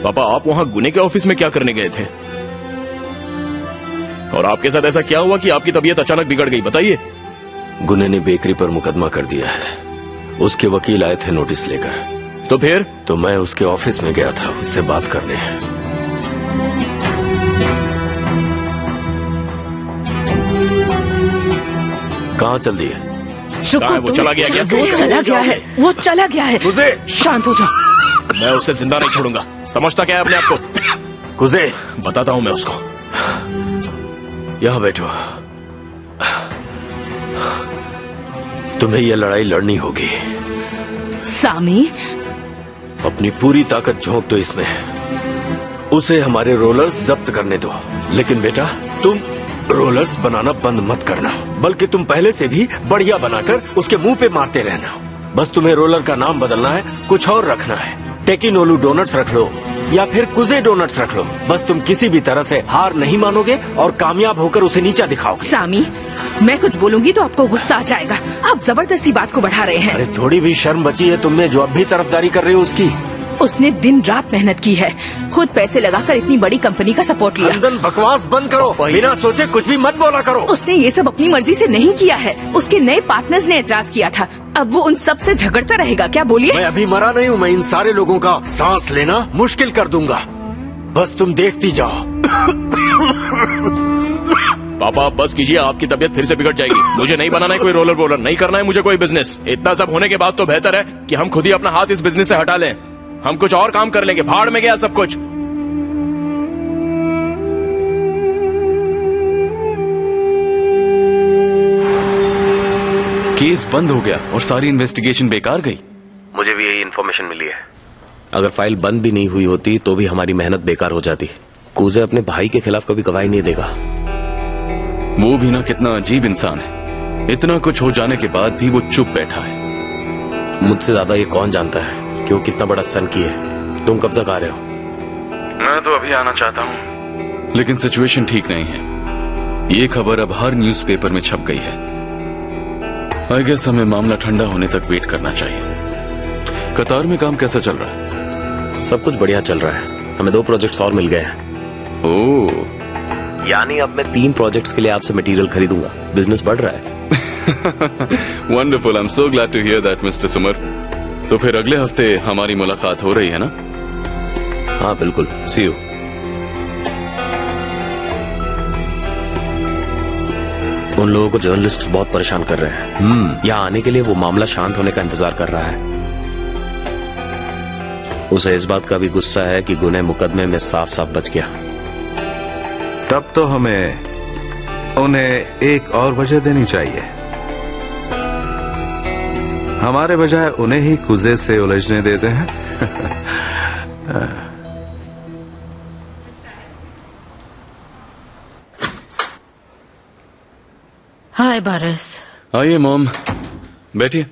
पापा, आप वहाँ गुने के ऑफिस में क्या करने गए थे? और आपके साथ ऐसा क्या हुआ कि आपकी तबीयत अचानक बिगड़ गई, बताइए। गुने ने बेकरी पर मुकदमा कर दिया है। उसके वकील आए थे नोटिस लेकर। तो फिर? तो मैं उसके ऑफिस में गया था उससे बात करने। कहाँ चल दिए? वो चला गया क्या? वो चला गया है, वो चला गया है। कुजे, शांत हो जा। मैं उसे जिंदा नहीं छोड़ूंगा। समझता क्या है अपने आप को? कुजे, बताता हूँ मैं उसको। यहाँ बैठो। तुम्हें यह लड़ाई लड़नी होगी। सामी, अपनी पूरी ताकत झोंक दो इसमें। उसे हमारे रोलर्स जब्त करने दो। लेकिन बेटा, तुम रोलर्स बनाना बंद मत करना, बल्कि तुम पहले से भी बढ़िया बनाकर उसके मुंह पे मारते रहना। बस तुम्हें रोलर का नाम बदलना है, कुछ और रखना है। टेकिनोलू डोनट्स रख लो या फिर कुजे डोनट्स रख लो। बस तुम किसी भी तरह से हार नहीं मानोगे और कामयाब होकर उसे नीचा दिखाओगे। सामी, मैं कुछ बोलूंगी तो आपको गुस्सा आ जाएगा। आप जबरदस्ती बात को बढ़ा रहे हैं। अरे थोड़ी भी शर्म बची है तुमने जो अब भी तरफदारी कर रहे हो उसकी? उसने दिन रात मेहनत की है, खुद पैसे लगाकर इतनी बड़ी कंपनी का सपोर्ट लिया। अंदन बकवास बंद करो, बिना सोचे कुछ भी मत बोला करो। उसने ये सब अपनी मर्जी से नहीं किया है, उसके नए पार्टनर्स ने एतराज किया था। अब वो उन सब से झगड़ता रहेगा क्या? बोलिए। मैं अभी मरा नहीं हूँ, मैं इन सारे लोगों का सांस लेना मुश्किल कर दूंगा। बस तुम देखती जाओ। पापा बस कीजिए, आपकी तबीयत फिर से बिगड़ जाएगी। मुझे नहीं बनाना है कोई रोलर वोलर, नहीं करना है मुझे कोई बिजनेस। इतना सब होने के बाद तो बेहतर है कि हम खुद ही अपना हाथ इस बिजनेस से हटा लें। हम कुछ और काम कर लेंगे। भाड़ में गया सब कुछ। केस बंद हो गया और सारी इन्वेस्टिगेशन बेकार गई। मुझे भी यही इन्फॉर्मेशन मिली है। अगर फाइल बंद भी नहीं हुई होती तो भी हमारी मेहनत बेकार हो जाती। कुजे अपने भाई के खिलाफ कभी गवाही नहीं देगा। वो भी ना कितना अजीब इंसान है। इतना कुछ हो जाने के बाद भी वो चुप बैठा है। मुझसे ज्यादा ये कौन जानता है कि वो कितना बड़ा सन की है। तुम कब तक आ रहे हो? मैं तो अभी आना चाहता हूँ, लेकिन सिचुएशन ठीक नहीं है। ये खबर अब हर न्यूज़पेपर में छप गई है। आई गेस हमें मामला ठंडा होने तक वेट करना चाहिए। कतार में काम कैसा चल रहा है? सब कुछ बढ़िया चल रहा है। हमें 2 प्रोजेक्ट्स और मिल गए हैं। ओह, यानी अब मैं 3 प्रोजेक्ट्स के लिए आपसे मटेरियल खरीदूंगा। बिजनेस बढ़ रहा है। Wonderful, I am so glad to hear that mister Sumar. तो फिर अगले हफ्ते हमारी मुलाकात हो रही है ना? हाँ बिल्कुल, सी यू। उन लोगों को जर्नलिस्ट्स बहुत परेशान कर रहे हैं। यहाँ आने के लिए वो मामला शांत होने का इंतजार कर रहा है। उसे इस बात का भी गुस्सा है कि गुने मुकदमे में साफ साफ बच गया। तब तो हमें उन्हें एक और वजह देनी चाहिए। हमारे बजाय उन्हें ही कुजे से उलझने देते हैं। हाय बारिस। आइए मॉम, बैठिए।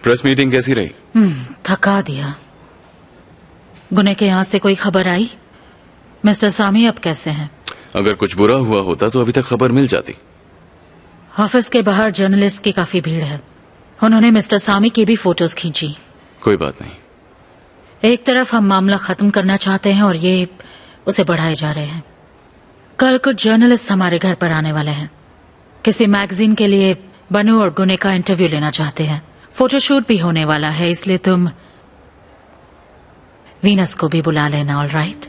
प्रेस मीटिंग कैसी रही? थका दिया। गुने के यहाँ से कोई खबर आई? मिस्टर सामी अब कैसे हैं? अगर कुछ बुरा हुआ होता तो अभी तक खबर मिल जाती। ऑफिस के बाहर जर्नलिस्ट की काफी भीड़ है। उन्होंने मिस्टर सामी की भी फोटोज खींची। कोई बात नहीं। एक तरफ हम मामला खत्म करना चाहते हैं और ये उसे बढ़ाए जा रहे हैं। कल कुछ जर्नलिस्ट हमारे घर पर आने वाले हैं। किसी मैगजीन के लिए बनू और गुने का इंटरव्यू लेना चाहते हैं। फोटोशूट भी होने वाला है, इसलिए तुम वीनस को भी बुला लेना। All right?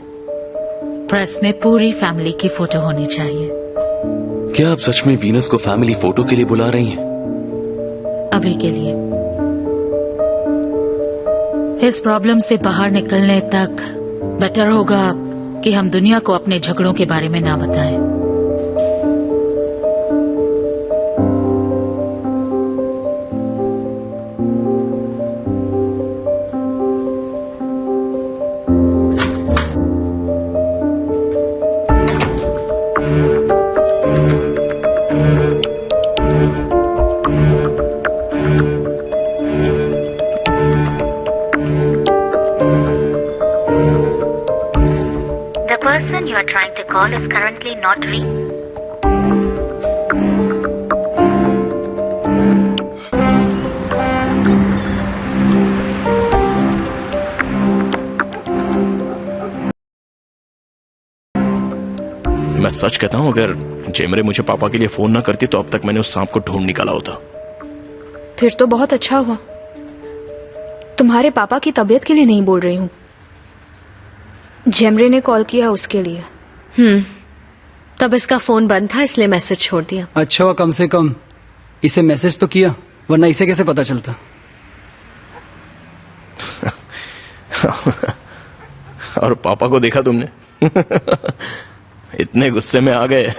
प्रेस में पूरी फैमिली की फोटो होनी चाहिए। क्या आप सच में वीनस को फैमिली फोटो के लिए बुला रही हैं? अभी के लिए। इस प्रॉब्लम से बाहर निकलने तक बेटर होगा कि हम दुनिया को अपने झगड़ों के बारे में ना बताएं। The person you are trying to call is currently not reachable. सच कहता हूँ, अगर जेमरे मुझे पापा के लिए फोन ना करती तो अब तक मैंने उस सांप को ढूंढ निकाला होता। फिर तो बहुत अच्छा हुआ। तुम्हारे पापा की तबीयत के लिए नहीं बोल रही हूँ, जेमरे ने कॉल किया उसके लिए। तब इसका फोन बंद था इसलिए मैसेज छोड़ दिया। अच्छा हुआ कम से कम इसे मैसेज तो किया, वरना इसे कैसे पता चलता। और पापा को देखा तुमने? इतने गुस्से में आ गए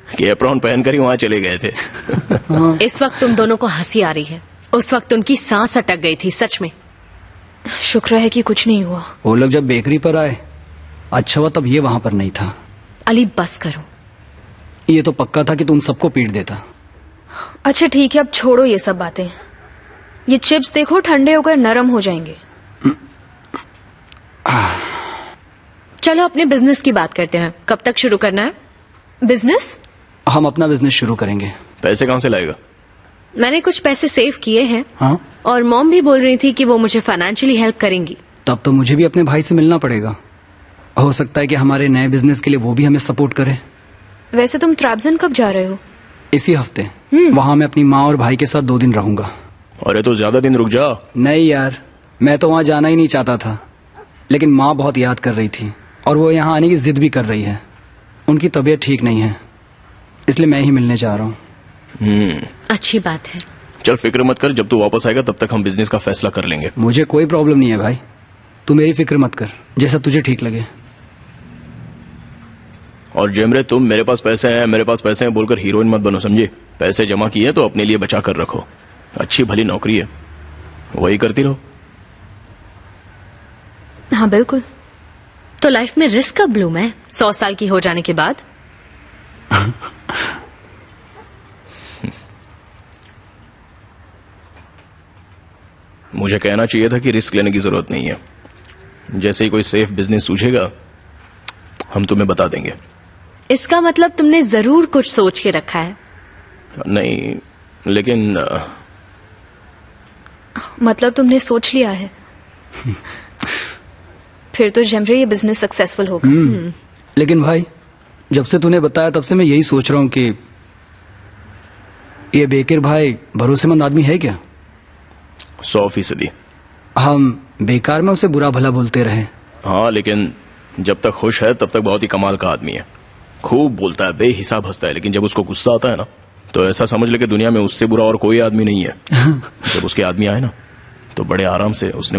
कि एप्रॉन पहनकर ही वहां चले गए थे। इस वक्त तुम दोनों को हंसी आ रही है, उस वक्त उनकी सांस अटक गई थी सच में। शुक्र है कि कुछ नहीं हुआ। वो लोग जब बेकरी पर आए, अच्छा हुआ तब ये वहां पर नहीं था। अली बस करो। ये तो पक्का था कि तुम सबको पीट देता। अच्छा ठीक है, अब छोड़ो ये सब बातें। ये चिप्स देखो ठंडे होकर नरम हो जाएंगे। चलो अपने बिजनेस की बात करते हैं। कब तक शुरू करना है? बिजनेस? हम अपना बिजनेस शुरू करेंगे। पैसे कहां से लाएगा? मैंने कुछ पैसे सेव किए हैं। हाँ? और मॉम भी बोल रही थी कि वो मुझे फाइनेंशियली हेल्प करेंगी। तब तो मुझे भी अपने भाई से मिलना पड़ेगा। हो सकता है कि हमारे नए बिजनेस के लिए वो भी हमें सपोर्ट करे। वैसे तुम ट्रैब्जन कब जा रहे हो? इसी हफ्ते। वहां मैं अपनी माँ और भाई के साथ 2 दिन रहूंगा। अरे तो ज्यादा दिन रुक जा। नहीं यार, मैं तो वहां जाना ही नहीं चाहता था, लेकिन माँ बहुत याद कर रही थी और वो यहाँ आने की जिद भी कर रही है। उनकी तबीयत ठीक नहीं है, इसलिए मैं ही मिलने जा रहा हूँ। अच्छी बात है। चल फिक्र मत कर, जब तू वापस आएगा तब तक हम बिजनेस का फैसला कर लेंगे। मुझे कोई प्रॉब्लम नहीं है भाई, तू मेरी फिक्र मत कर, जैसा तुझे ठीक लगे। और जेमरे, तुम मेरे पास पैसे हैं बोलकर हीरोइन मत बनो, समझे? पैसे जमा किए तो अपने लिए बचा कर रखो। अच्छी भली नौकरी है, वही करती रहो। हाँ बिल्कुल। तो लाइफ में रिस्क कब ब्लूम है? 100 साल की हो जाने के बाद? मुझे कहना चाहिए था कि रिस्क लेने की जरूरत नहीं है। जैसे ही कोई सेफ बिजनेस सूझेगा हम तुम्हें बता देंगे। इसका मतलब तुमने जरूर कुछ सोच के रखा है। नहीं, लेकिन मतलब तुमने सोच लिया है। फिर तो जेमरे ये बिजनेस सक्सेसफुल होगा। लेकिन भाई, जब से तूने बताया तब से मैं यही सोच रहा हूँ कि ये बेकर भाई भरोसेमंद आदमी है क्या? 100%। हम बेकार में उसे बुरा भला बोलते रहे। हाँ, लेकिन जब तक खुश है तब तक बहुत ही कमाल का आदमी है। खूब बोलता है, बेहिसाब हंसता है, लेकिन जब उसको गुस्सा आता है ना तो ऐसा समझ ले कि दुनिया में उससे बुरा और कोई आदमी नहीं है। जब उसके आदमी आए ना तो बड़े आराम से उसने